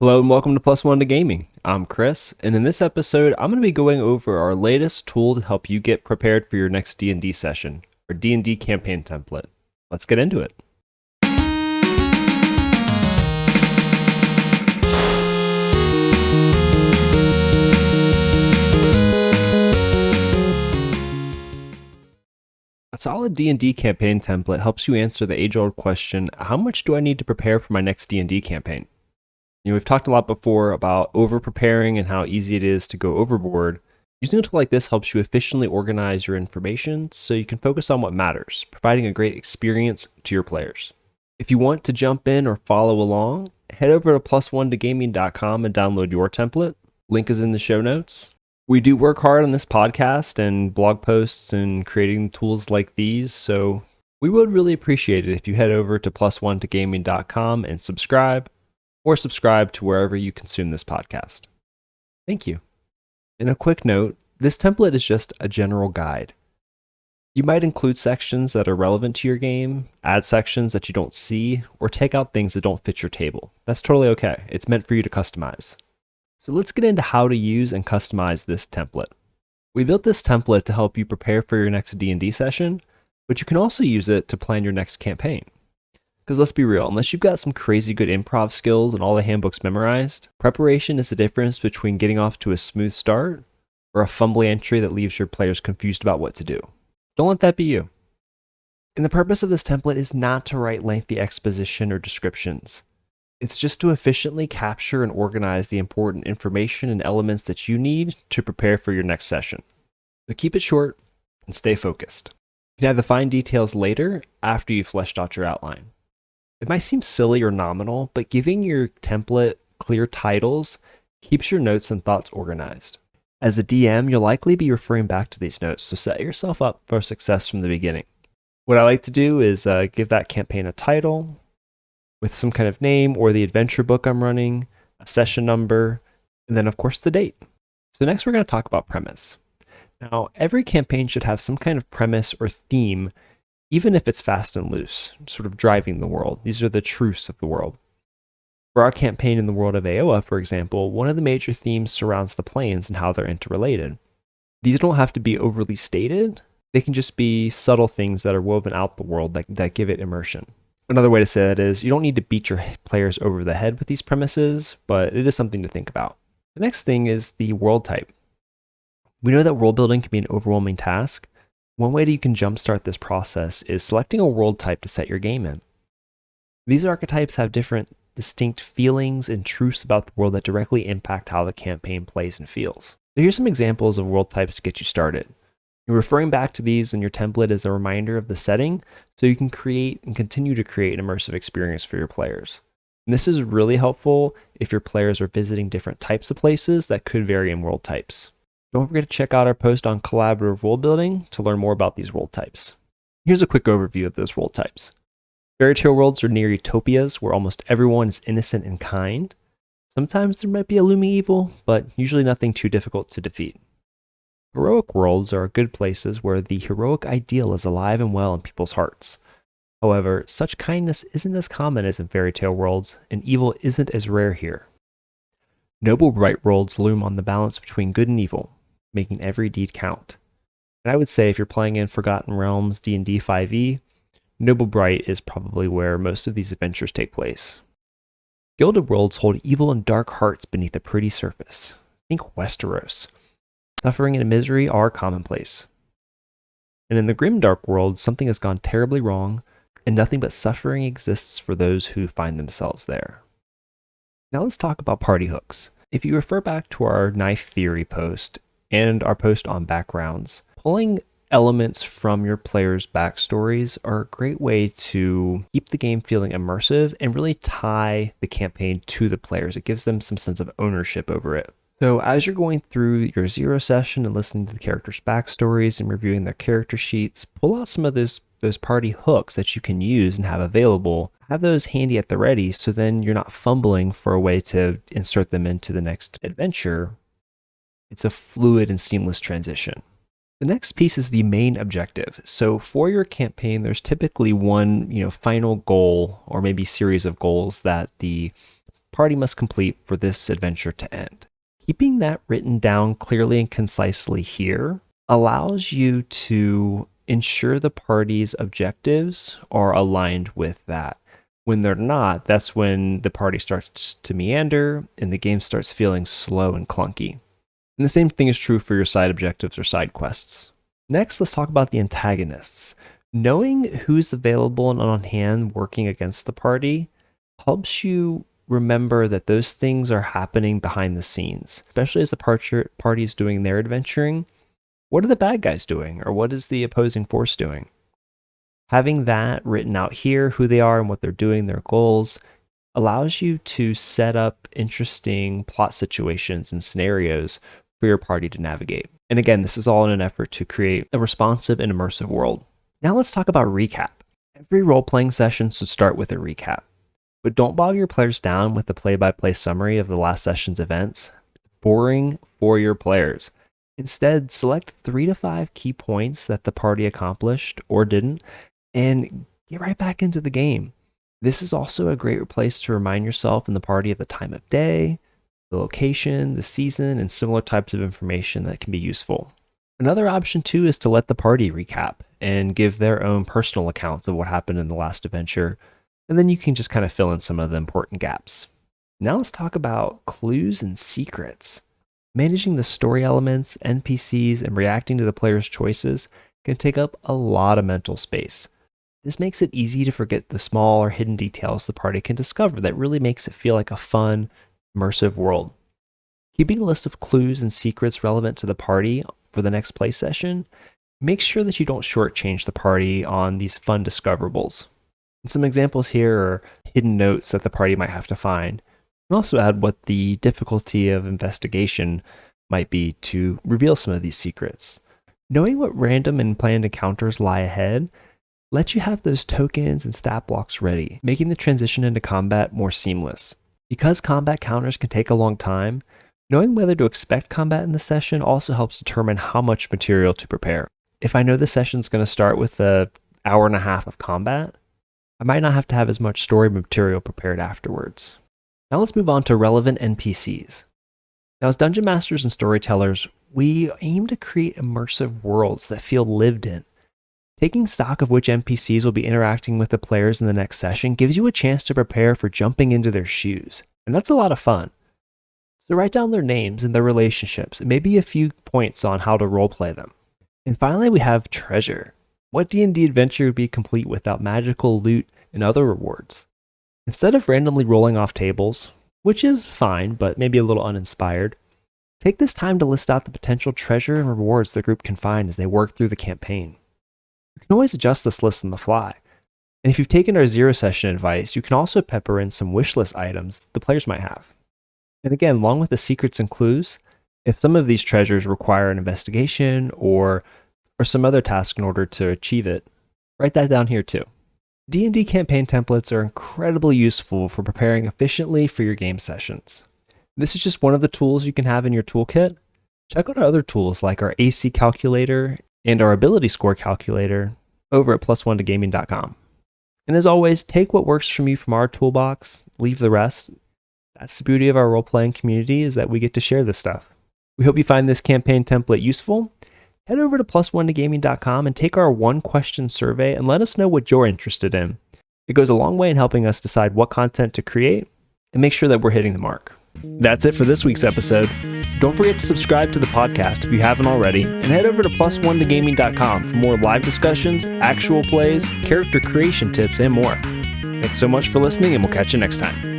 Hello and welcome to Plus One to Gaming. I'm Chris, and in this episode, I'm going to be going over our latest tool to help you get prepared for your next D&D session, our D&D campaign template. Let's get into it. A solid D&D campaign template helps you answer the age-old question, how much do I need to prepare for my next D&D campaign? We've talked a lot before about over-preparing and how easy it is to go overboard. Using a tool like this helps you efficiently organize your information so you can focus on what matters, providing a great experience to your players. If you want to jump in or follow along, head over to plus1togaming.com and download your template. Link is in the show notes. We do work hard on this podcast and blog posts and creating tools like these, so we would really appreciate it if you head over to plus1togaming.com and subscribe, or subscribe to wherever you consume this podcast. Thank you. And a quick note, this template is just a general guide. You might include sections that are relevant to your game, add sections that you don't see, or take out things that don't fit your table. That's totally okay. It's meant for you to customize. So let's get into how to use and customize this template. We built this template to help you prepare for your next D&D session, but you can also use it to plan your next campaign. Because let's be real, unless you've got some crazy good improv skills and all the handbooks memorized, preparation is the difference between getting off to a smooth start or a fumbly entry that leaves your players confused about what to do. Don't let that be you. And the purpose of this template is not to write lengthy exposition or descriptions. It's just to efficiently capture and organize the important information and elements that you need to prepare for your next session. So keep it short and stay focused. You can add the fine details later after you've fleshed out your outline. It might seem silly or nominal, but giving your template clear titles keeps your notes and thoughts organized. As a DM, you'll likely be referring back to these notes, so set yourself up for success from the beginning. What I like to do is give that campaign a title with some kind of name or the adventure book I'm running, a session number, and then of course the date. So next we're going to talk about premise. Now, every campaign should have some kind of premise or theme, even if it's fast and loose, sort of driving the world. These are the truths of the world. For our campaign in the world of Aoa, for example, one of the major themes surrounds the planes and how they're interrelated. These don't have to be overly stated. They can just be subtle things that are woven out the world that give it immersion. Another way to say that is you don't need to beat your players over the head with these premises, but it is something to think about. The next thing is the world type. We know that world building can be an overwhelming task. One way that you can jumpstart this process is selecting a world type to set your game in. These archetypes have different distinct feelings and truths about the world that directly impact how the campaign plays and feels. So here's some examples of world types to get you started. You're referring back to these in your template as a reminder of the setting, so you can create and continue to create an immersive experience for your players. And this is really helpful if your players are visiting different types of places that could vary in world types. Don't forget to check out our post on collaborative world building to learn more about these world types. Here's a quick overview of those world types. Fairy tale worlds are near utopias where almost everyone is innocent and kind. Sometimes there might be a looming evil, but usually nothing too difficult to defeat. Heroic worlds are good places where the heroic ideal is alive and well in people's hearts. However, such kindness isn't as common as in fairy tale worlds, and evil isn't as rare here. Noble bright worlds loom on the balance between good and evil, making every deed count. And I would say if you're playing in Forgotten Realms D&D 5e, Noble Bright is probably where most of these adventures take place. Gilded worlds hold evil and dark hearts beneath a pretty surface. Think Westeros. Suffering and misery are commonplace. And in the grimdark world, something has gone terribly wrong, and nothing but suffering exists for those who find themselves there. Now let's talk about party hooks. If you refer back to our knife theory post and our post on backgrounds, pulling elements from your players' backstories are a great way to keep the game feeling immersive and really tie the campaign to the players. It gives them some sense of ownership over it. So as you're going through your zero session and listening to the characters' backstories and reviewing their character sheets, pull out some of those party hooks that you can use and have available. Have those handy at the ready so then you're not fumbling for a way to insert them into the next adventure. It's a fluid and seamless transition. The next piece is the main objective. So for your campaign, there's typically one, final goal or maybe series of goals that the party must complete for this adventure to end. Keeping that written down clearly and concisely here allows you to ensure the party's objectives are aligned with that. When they're not, that's when the party starts to meander and the game starts feeling slow and clunky. And the same thing is true for your side objectives or side quests. Next, let's talk about the antagonists. Knowing who's available and on hand working against the party helps you remember that those things are happening behind the scenes, especially as the party is doing their adventuring. What are the bad guys doing, or what is the opposing force doing? Having that written out here, who they are and what they're doing, their goals, allows you to set up interesting plot situations and scenarios for your party to navigate. And again, this is all in an effort to create a responsive and immersive world. Now let's talk about recap. Every role-playing session should start with a recap. But don't bog your players down with the play-by-play summary of the last session's events. It's boring for your players. Instead, select 3 to 5 key points that the party accomplished or didn't, and get right back into the game. This is also a great place to remind yourself and the party of the time of day, the location, the season, and similar types of information that can be useful. Another option too is to let the party recap and give their own personal accounts of what happened in the last adventure, and then you can just kind of fill in some of the important gaps. Now let's talk about clues and secrets. Managing the story elements, NPCs, and reacting to the player's choices can take up a lot of mental space. This makes it easy to forget the small or hidden details the party can discover that really makes it feel like a fun, immersive world. Keeping a list of clues and secrets relevant to the party for the next play session makes sure that you don't shortchange the party on these fun discoverables. And some examples here are hidden notes that the party might have to find, and also add what the difficulty of investigation might be to reveal some of these secrets. Knowing what random and planned encounters lie ahead lets you have those tokens and stat blocks ready, making the transition into combat more seamless. Because combat counters can take a long time, knowing whether to expect combat in the session also helps determine how much material to prepare. If I know the session's going to start with an hour and a half of combat, I might not have to have as much story material prepared afterwards. Now let's move on to relevant NPCs. Now, as dungeon masters and storytellers, we aim to create immersive worlds that feel lived in. Taking stock of which NPCs will be interacting with the players in the next session gives you a chance to prepare for jumping into their shoes, and that's a lot of fun. So write down their names and their relationships, and maybe a few points on how to roleplay them. And finally, we have treasure. What D&D adventure would be complete without magical loot and other rewards? Instead of randomly rolling off tables, which is fine, but maybe a little uninspired, take this time to list out the potential treasure and rewards the group can find as they work through the campaign. You can always adjust this list on the fly. And if you've taken our zero session advice, you can also pepper in some wish list items the players might have. And again, along with the secrets and clues, if some of these treasures require an investigation or some other task in order to achieve it, write that down here too. D&D campaign templates are incredibly useful for preparing efficiently for your game sessions. This is just one of the tools you can have in your toolkit. Check out our other tools like our AC calculator and our ability score calculator over at +1togaming.com. And as always, take what works from you from our toolbox, leave the rest. That's the beauty of our role-playing community, is that we get to share this stuff. We hope you find this campaign template useful. Head over to +1togaming.com and take our 1-question survey and let us know what you're interested in. It goes a long way in helping us decide what content to create and make sure that we're hitting the mark. That's it for this week's episode. Don't forget to subscribe to the podcast if you haven't already, and head over to +1togaming.com for more live discussions, actual plays, character creation tips, and more. Thanks so much for listening, and we'll catch you next time.